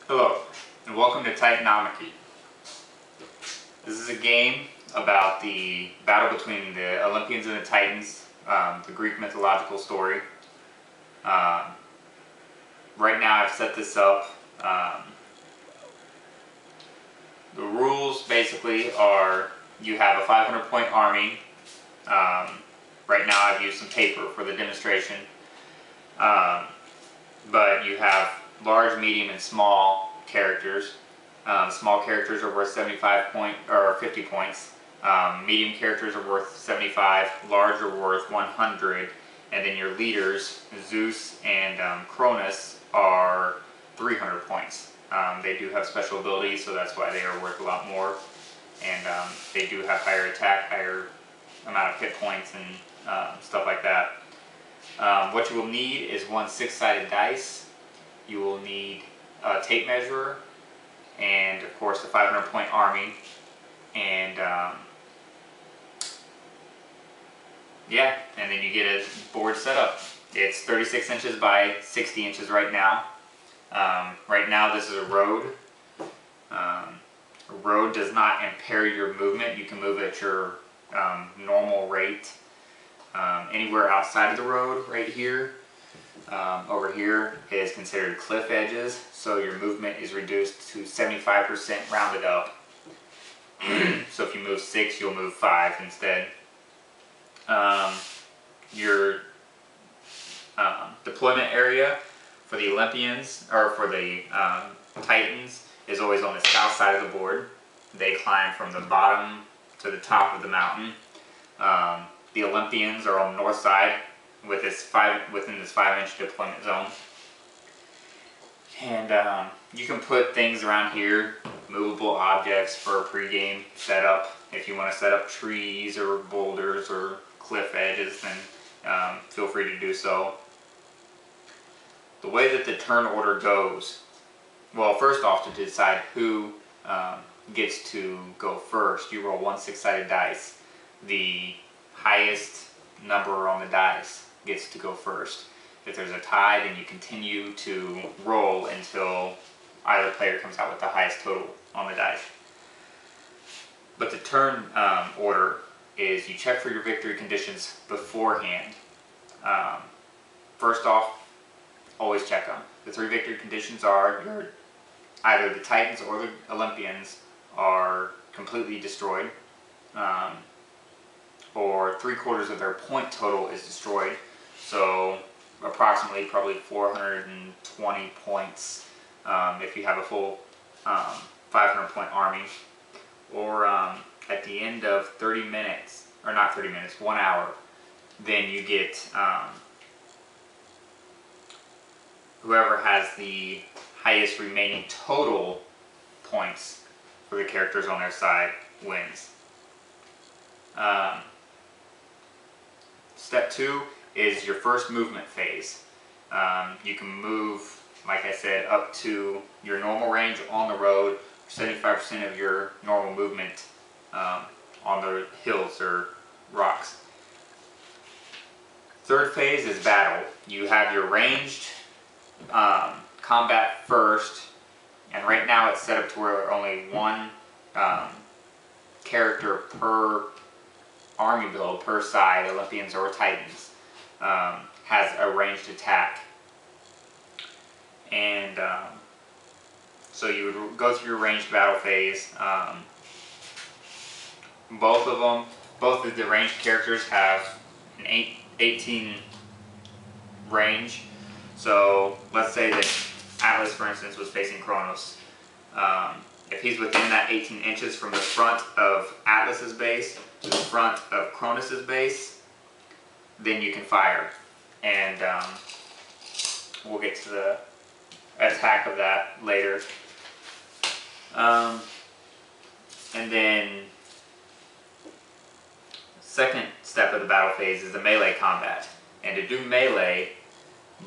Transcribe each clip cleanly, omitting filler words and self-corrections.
Hello, and welcome to Titanomachy. This is a game about the battle between the Olympians and the Titans, the Greek mythological story. Um, right now I've set this up. The rules basically are you have a 500-point army. Right now I've used some paper for the demonstration. But you have large, medium, and small characters. Small characters are worth 50 points. Medium characters are worth 75. Large are worth 100. And then your leaders, Zeus and Cronus, are 300 points. They do have special abilities, so that's why they are worth a lot more. And they do have higher attack, higher amount of hit points, and stuff like that. What you will need is one 6-sided dice. You will need a tape measure, and of course the 500-point army. And yeah, and then you get a board set up. It's 36 inches by 60 inches right now. Right now this is a road. A road does not impair your movement. You can move at your normal rate. Anywhere outside of the road, right here, over here, is considered cliff edges, so your movement is reduced to 75% rounded up. So if you move 6, you'll move 5 instead. Your deployment area for the Olympians, or for the Titans, is always on the south side of the board. They climb from the bottom to the top of the mountain. The Olympians are on the north side within this 5-inch deployment zone. And you can put things around here, movable objects for a pregame setup. If you want to set up trees or boulders or cliff edges, then feel free to do so. The way that the turn order goes, well, first off, to decide who gets to go first, you roll one 6-sided dice. The highest number on the dice gets to go first. If there's a tie, then you continue to roll until either player comes out with the highest total on the dice. But the turn order is you check for your victory conditions beforehand. First off, always check them. The 3 victory conditions are either the Titans or the Olympians are completely destroyed, or 3/4 of their point total is destroyed, so approximately probably 420 points if you have a full 500-point army, or at the end of 30 minutes, or not 30 minutes, 1 hour, then you get whoever has the highest remaining total points for the characters on their side wins. Step 2 is your first movement phase. You can move, like I said, up to your normal range on the road, 75% of your normal movement on the hills or rocks. Third phase is battle. You have your ranged combat first, and right now it's set up to where only one character per army build, per side, Olympians or Titans, has a ranged attack. And so you would go through your ranged battle phase. Both of the ranged characters have an 18 range. So let's say that Atlas, for instance, was facing Kronos. If he's within that 18 inches from the front of Atlas's base to the front of Cronus's base, then you can fire. And we'll get to the attack of that later. And then second step of the battle phase is the melee combat. And to do melee,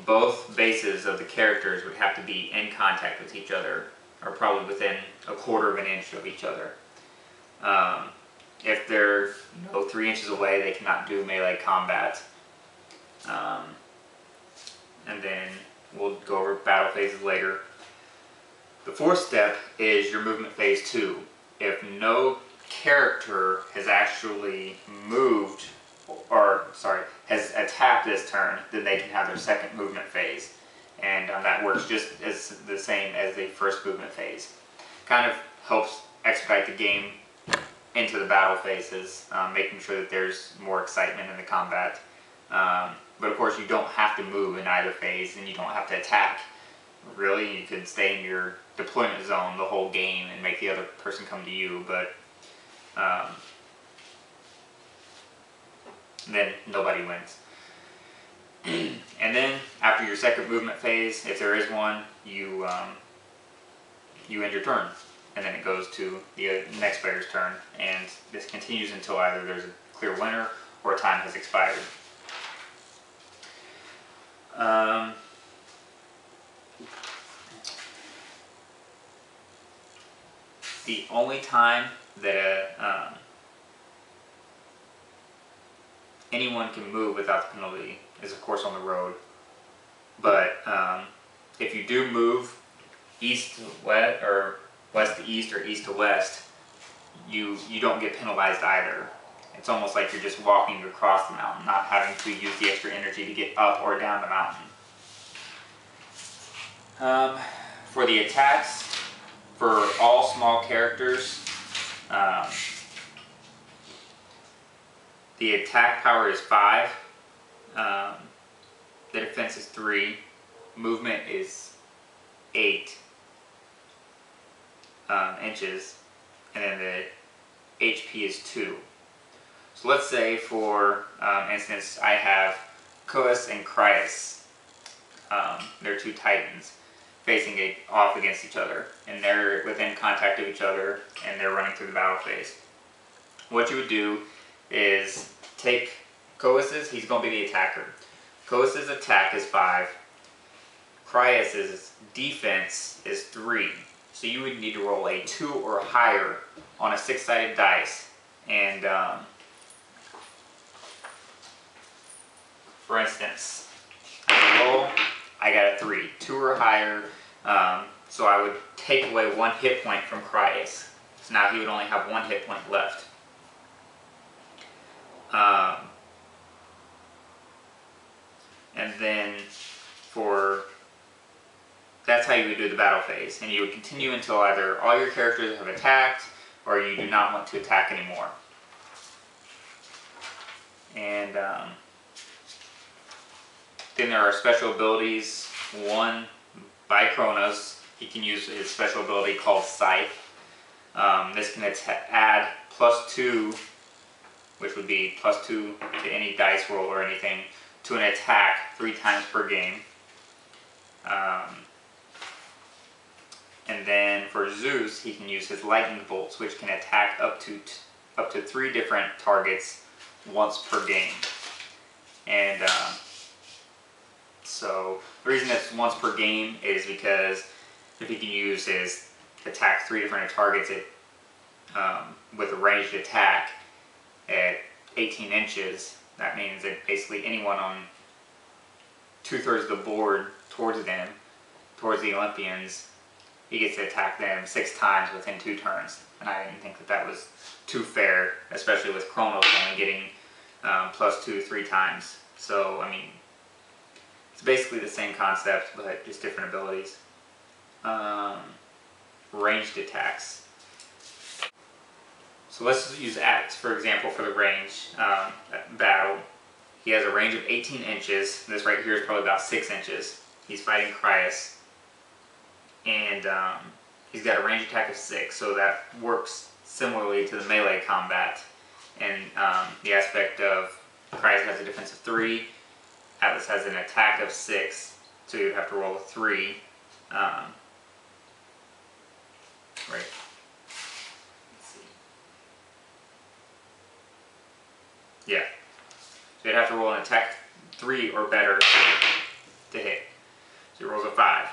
both bases of the characters would have to be in contact with each other, or probably within 1/4 of an inch of each other. If they're 3 inches away, they cannot do melee combat. And then we'll go over battle phases later. The fourth step is your movement phase 2. If no character has actually moved, or sorry, has attacked this turn, then they can have their second movement phase. And that works just as the same as the first movement phase. Kind of helps expedite the game into the battle phases, making sure that there's more excitement in the combat. But of course you don't have to move in either phase, and you don't have to attack. Really, you could stay in your deployment zone the whole game and make the other person come to you, but then nobody wins. And then after your second movement phase, if there is one, you end your turn, and then it goes to the next player's turn, and this continues until either there's a clear winner or time has expired. The only time that anyone can move without the penalty is, of course, on the road. But if you do move east to west, or west to east, or east to west, you don't get penalized either. It's almost like you're just walking across the mountain, not having to use the extra energy to get up or down the mountain. For the attacks, for all small characters, the attack power is 5, the defense is 3, movement is 8 inches, and then the HP is 2. So let's say, for instance, I have Coas and Crius. They're 2 titans facing off against each other, and they're within contact of each other, and they're running through the battle phase. What you would do is take Coas's, he's going to be the attacker. Coas's attack is 5. Crius's defense is 3. So you would need to roll a 2 or higher on a 6-sided dice. And for instance, I got a 3, 2 or higher. So I would take away 1 hit point from Crius. So now he would only have 1 hit point left. And then that's how you would do the battle phase. And you would continue until either all your characters have attacked, or you do not want to attack anymore. And then there are special abilities. One by Kronos, he can use his special ability called Scythe. This can add +2, which would be +2 to any dice roll or anything, to an attack 3 times per game. And then for Zeus, he can use his lightning bolts, which can attack up to 3 different targets once per game. And so the reason it's once per game is because if he can use his attack 3 different targets with a ranged attack at 18 inches, that means that basically anyone on 2/3 of the board towards them, towards the Olympians, he gets to attack them 6 times within 2 turns. And I didn't think that was too fair, especially with Kronos only getting +2 3 times. So, I mean, it's basically the same concept, but just different abilities. Ranged attacks. So let's use Axe, for example, for the range battle. He has a range of 18 inches. This right here is probably about 6 inches. He's fighting Crius. And he's got a range attack of 6, so that works similarly to the melee combat. And the aspect of Crius has a defense of 3, Atlas has an attack of 6, so you'd have to roll a 3. Right. Let's see. Yeah. So you'd have to roll an attack 3 or better to hit. So he rolls a 5.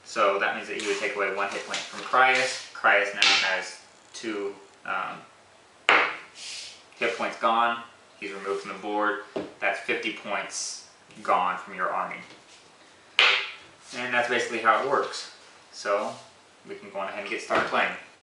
So that means that he would take away 1 hit point from Crius. Crius now has 2 hit points gone. He's removed from the board. That's 50 points gone from your army. And that's basically how it works. So we can go on ahead and get started playing.